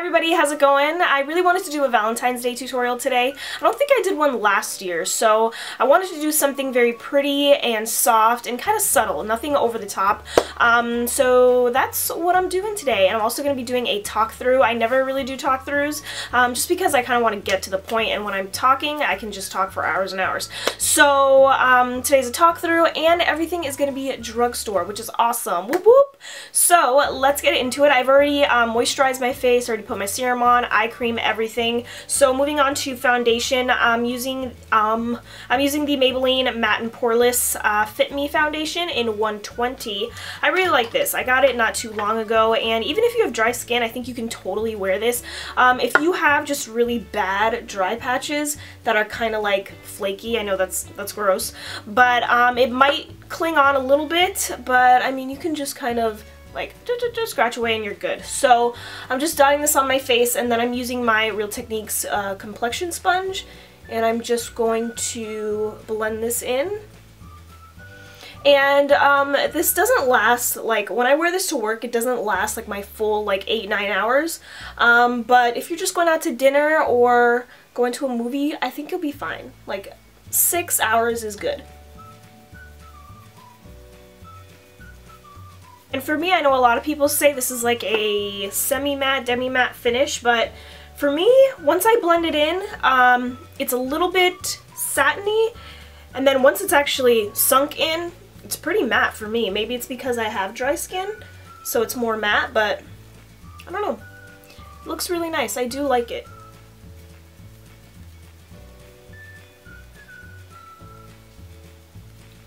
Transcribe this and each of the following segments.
everybody, how's it going? I really wanted to do a Valentine's Day tutorial today. I don't think I did one last year, so I wanted to do something very pretty and soft and kind of subtle, nothing over the top. So that's what I'm doing today, and I'm also going to be doing a talk through. I never really do talk throughs, just because I kind of want to get to the point, and when I'm talking, I can just talk for hours and hours. So today's a talk through, and everything is going to be at Drugstore, which is awesome. Whoop whoop! So let's get into it. I've already moisturized my face, already put my serum on, eye cream, everything. So moving on to foundation, I'm using the Maybelline Matte and Poreless Fit Me foundation in 120. I really like this. I got it not too long ago, and even if you have dry skin, I think you can totally wear this. If you have just really bad dry patches that are kind of like flaky, I know that's gross, but it might cling on a little bit, but I mean, you can just kind of like just scratch away and you're good. So I'm just dotting this on my face, and then I'm using my Real Techniques complexion sponge, and I'm just going to blend this in. And this doesn't last, like, when I wear this to work, it doesn't last like my full like 8-9 hours, but if you're just going out to dinner or going to a movie, I think you'll be fine. Like 6 hours is good. And for me, I know a lot of people say this is like a semi-matte, demi-matte finish, but for me, once I blend it in, it's a little bit satiny, and then once it's actually sunk in, it's pretty matte for me. Maybe it's because I have dry skin, so it's more matte, but I don't know. It looks really nice. I do like it.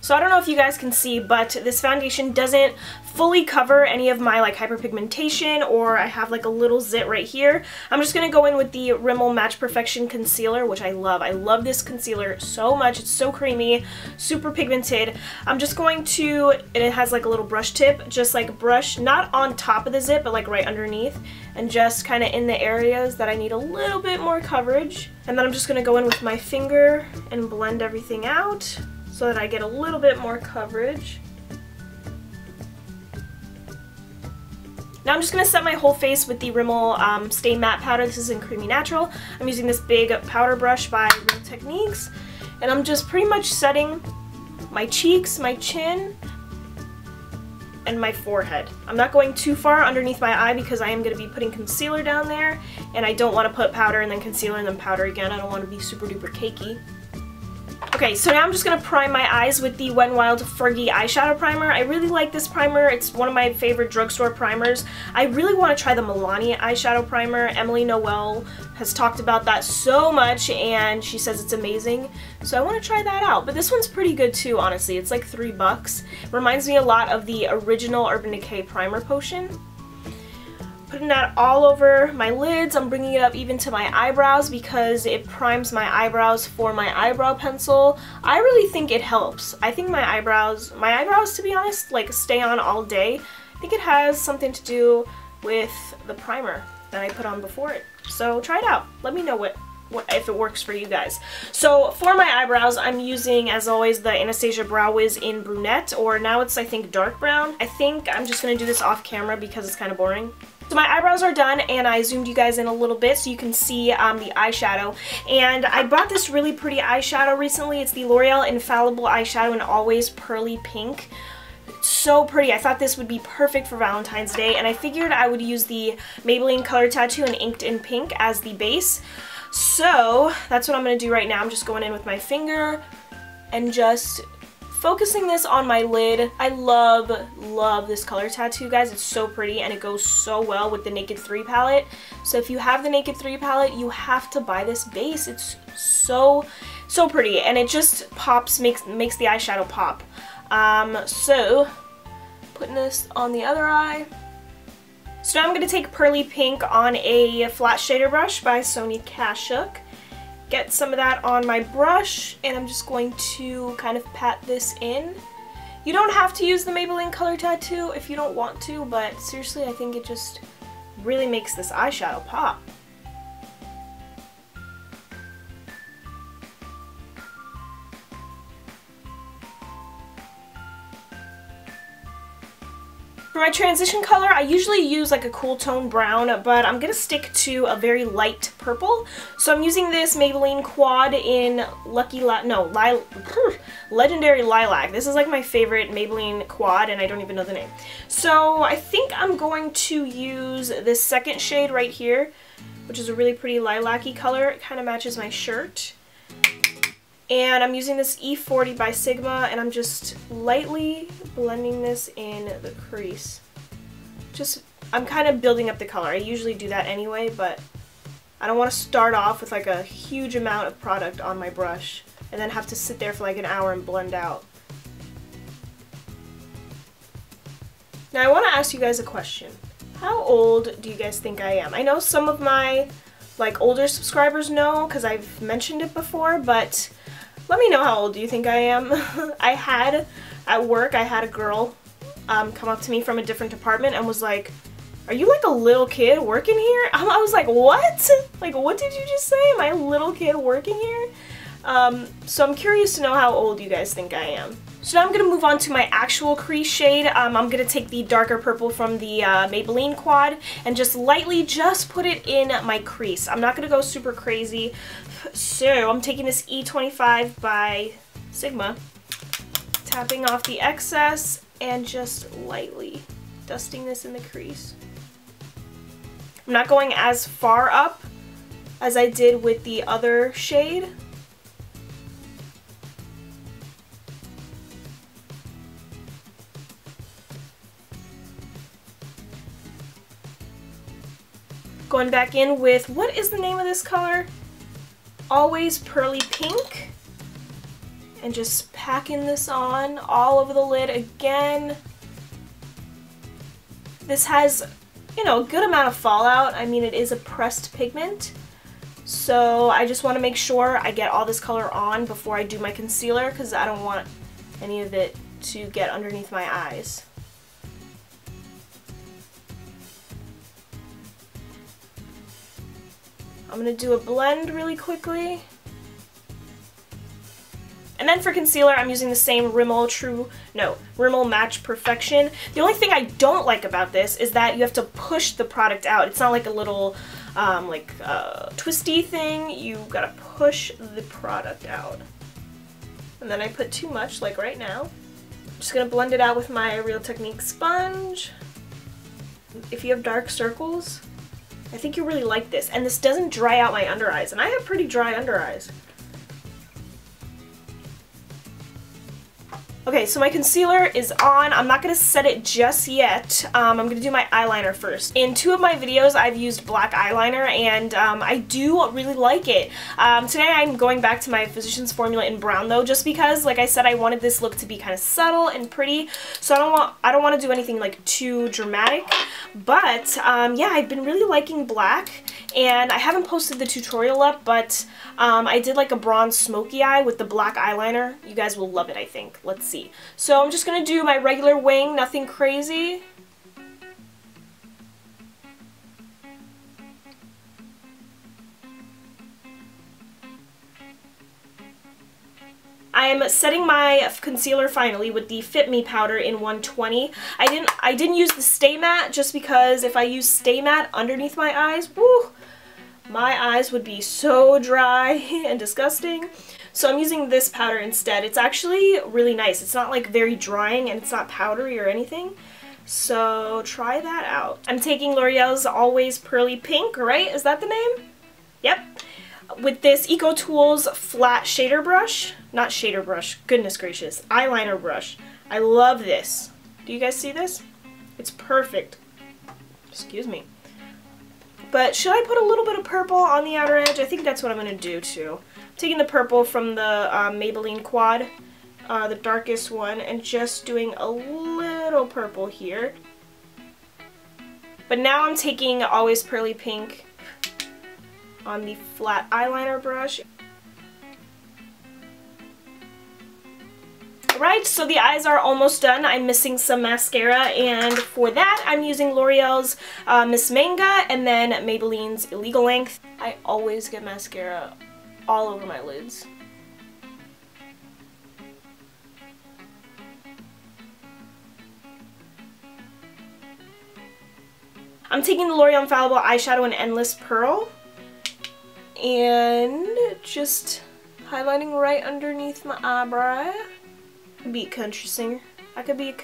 So I don't know if you guys can see, but this foundation doesn't fully cover any of my like hyperpigmentation, or I have like a little zit right here. I'm just going to go in with the Rimmel Match Perfection Concealer, which I love. I love this concealer so much. It's so creamy, super pigmented. I'm just going to, and it has like a little brush tip, just like brush, not on top of the zit, but like right underneath, and just kind of in the areas that I need a little bit more coverage. And then I'm just going to go in with my finger and blend everything out so that I get a little bit more coverage. Now I'm just going to set my whole face with the Rimmel Stay Matte Powder. This is in Creamy Natural. I'm using this big powder brush by Real Techniques, and I'm just pretty much setting my cheeks, my chin, and my forehead. I'm not going too far underneath my eye because I am going to be putting concealer down there, and I don't want to put powder and then concealer and then powder again. I don't want to be super duper cakey. Okay, so now I'm just going to prime my eyes with the Wet n Wild Fergie Eyeshadow Primer. I really like this primer. It's one of my favorite drugstore primers. I really want to try the Milani Eyeshadow Primer. Emily Noel has talked about that so much, and she says it's amazing. So I want to try that out. But this one's pretty good too, honestly. It's like $3. Reminds me a lot of the original Urban Decay Primer Potion. Putting that all over my lids. I'm bringing it up even to my eyebrows because it primes my eyebrows for my eyebrow pencil. I really think it helps. I think my eyebrows, to be honest, like stay on all day. I think it has something to do with the primer that I put on before it. So try it out. Let me know if it works for you guys. So for my eyebrows, I'm using, as always, the Anastasia Brow Wiz in Brunette, or now it's, I think, dark brown. I think I'm just going to do this off camera because it's kind of boring. So my eyebrows are done, and I zoomed you guys in a little bit so you can see the eyeshadow. And I bought this really pretty eyeshadow recently. It's the L'Oreal Infallible Eyeshadow in Always Pearly Pink. It's so pretty. I thought this would be perfect for Valentine's Day, and I figured I would use the Maybelline Color Tattoo in Inked in Pink as the base. So that's what I'm going to do right now. I'm just going in with my finger and just focusing this on my lid. I love this color tattoo, guys. It's so pretty, and it goes so well with the Naked 3 palette. So if you have the Naked 3 palette, you have to buy this base. It's so pretty, and it just pops, makes the eyeshadow pop. So putting this on the other eye. So now I'm going to take Pearly Pink on a flat shader brush by Sonia Kashuk. Get some of that on my brush, and I'm just going to kind of pat this in. You don't have to use the Maybelline Color Tattoo if you don't want to, but seriously, I think it just really makes this eyeshadow pop. For my transition color, I usually use like a cool tone brown, but I'm going to stick to a very light purple. So I'm using this Maybelline Quad in Legendary Lilac. This is like my favorite Maybelline Quad, and I don't even know the name. So I think I'm going to use this second shade right here, which is a really pretty lilac-y color. It kind of matches my shirt. And I'm using this E40 by Sigma, and I'm just lightly blending this in the crease. I'm kind of building up the color. I usually do that anyway, but I don't want to start off with like a huge amount of product on my brush and then have to sit there for like an hour and blend out. Now I want to ask you guys a question. How old do you guys think I am? I know some of my like older subscribers know because I've mentioned it before, but let me know how old do you think I am. At work, I had a girl come up to me from a different department and was like, "Are you like a little kid working here?" I was like, "What? Like, what did you just say? Am I a little kid working here?" So I'm curious to know how old you guys think I am. So now I'm going to move on to my actual crease shade. I'm going to take the darker purple from the Maybelline Quad and just lightly put it in my crease. I'm not going to go super crazy. So I'm taking this E25 by Sigma, tapping off the excess and just lightly dusting this in the crease. I'm not going as far up as I did with the other shade. Going back in with, what is the name of this color? Always Pearly Pink. And just packing this on all over the lid again. This has, you know, a good amount of fallout. I mean, it is a pressed pigment. So I just want to make sure I get all this color on before I do my concealer because I don't want any of it to get underneath my eyes. I'm going to do a blend really quickly. And then for concealer, I'm using the same Rimmel Match Perfection. The only thing I don't like about this is that you have to push the product out. It's not like a little twisty thing. You gotta push the product out. And then I put too much, like right now. I'm just gonna blend it out with my Real Technique sponge. If you have dark circles, I think you'll really like this. And this doesn't dry out my under eyes, and I have pretty dry under eyes. Okay, so my concealer is on. I'm not going to set it just yet. I'm going to do my eyeliner first. In 2 of my videos, I've used black eyeliner, and I do really like it. Today, I'm going back to my Physicians Formula in brown, though, just because, like I said, I wanted this look to be kind of subtle and pretty. So I don't want to do anything like too dramatic. But yeah, I've been really liking black, and I haven't posted the tutorial up, but I did like a bronze smoky eye with the black eyeliner. You guys will love it, I think. Let's see. So I'm just going to do my regular wing, nothing crazy. I am setting my concealer finally with the Fit Me Powder in 120. I didn't use the Stay Matte just because if I use Stay Matte underneath my eyes, woo, my eyes would be so dry and disgusting. So I'm using this powder instead. It's actually really nice. It's not like very drying and it's not powdery or anything. So try that out. I'm taking L'Oreal's Always Pearly Pink, right? Is that the name? Yep. With this Eco Tools flat shader brush. Not shader brush, goodness gracious. Eyeliner brush. I love this. Do you guys see this? It's perfect. Excuse me. But should I put a little bit of purple on the outer edge? I think that's what I'm going to do too. I'm taking the purple from the Maybelline Quad, the darkest one, and just doing a little purple here. But now I'm taking Always Pearly Pink on the flat eyeliner brush. Alright, so the eyes are almost done. I'm missing some mascara, and for that I'm using L'Oreal's Miss Manga and then Maybelline's Illegal Length. I always get mascara all over my lids. I'm taking the L'Oreal Infallible Eyeshadow in Endless Pearl and just highlighting right underneath my eyebrow. I could be a country singer. I could be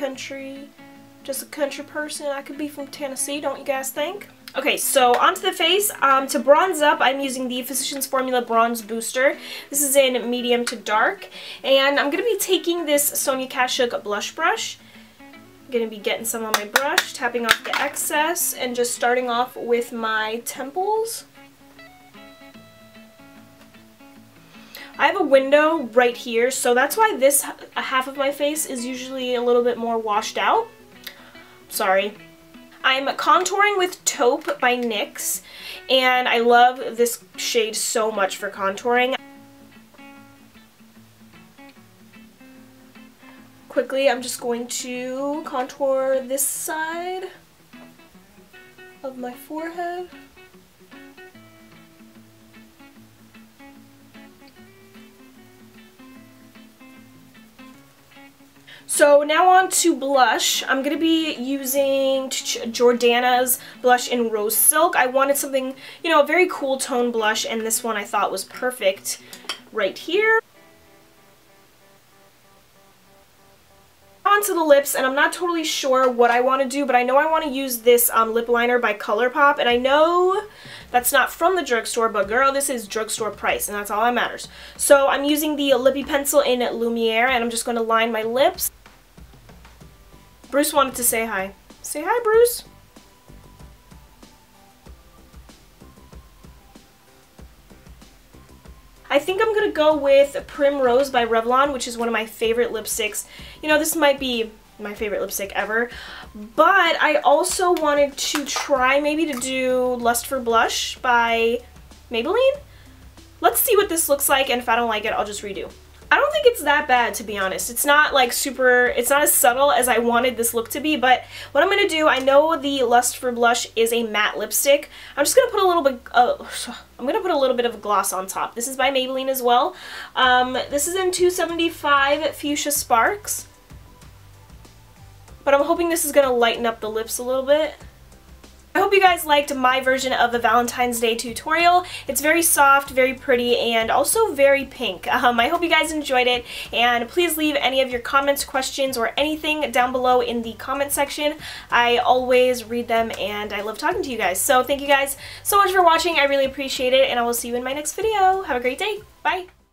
just a country person. I could be from Tennessee, don't you guys think? Okay, so onto the face. To bronze up, I'm using the Physicians Formula Bronze Booster. This is in medium to dark. And I'm going to be taking this Sonia Kashuk blush brush. I'm going to be getting some on my brush, tapping off the excess, and just starting off with my temples. I have a window right here, so that's why this half of my face is usually a little bit more washed out. Sorry. I'm contouring with Taupe by NYX, and I love this shade so much for contouring. Quickly, I'm just going to contour this side of my forehead. So now on to blush. I'm going to be using Jordana's blush in Rose Silk. I wanted something, you know, a very cool tone blush, and this one I thought was perfect right here. Onto the lips, and I'm not totally sure what I want to do, but I know I want to use this lip liner by Colourpop, and I know that's not from the drugstore, but girl, this is drugstore price, and that's all that matters. So I'm using the Lippie pencil in Lumiere, and I'm just going to line my lips. Bruce wanted to say hi. Say hi, Bruce. I think I'm going to go with Primrose by Revlon, which is one of my favorite lipsticks. You know, this might be my favorite lipstick ever, but I also wanted to try maybe to do Lust for Blush by Maybelline. Let's see what this looks like, and if I don't like it, I'll just redo. I don't think it's that bad, to be honest. It's not like it's not as subtle as I wanted this look to be, but what I'm going to do, I know the Lust for Blush is a matte lipstick. I'm just going to put a little bit, I'm going to put a little bit of gloss on top. This is by Maybelline as well. This is in 275 Fuchsia Sparks, but I'm hoping this is going to lighten up the lips a little bit. I hope you guys liked my version of the Valentine's Day tutorial. It's very soft, very pretty, and also very pink. I hope you guys enjoyed it, and please leave any of your comments, questions, or anything down below in the comment section. I always read them, and I love talking to you guys. So thank you guys so much for watching. I really appreciate it, and I will see you in my next video. Have a great day. Bye!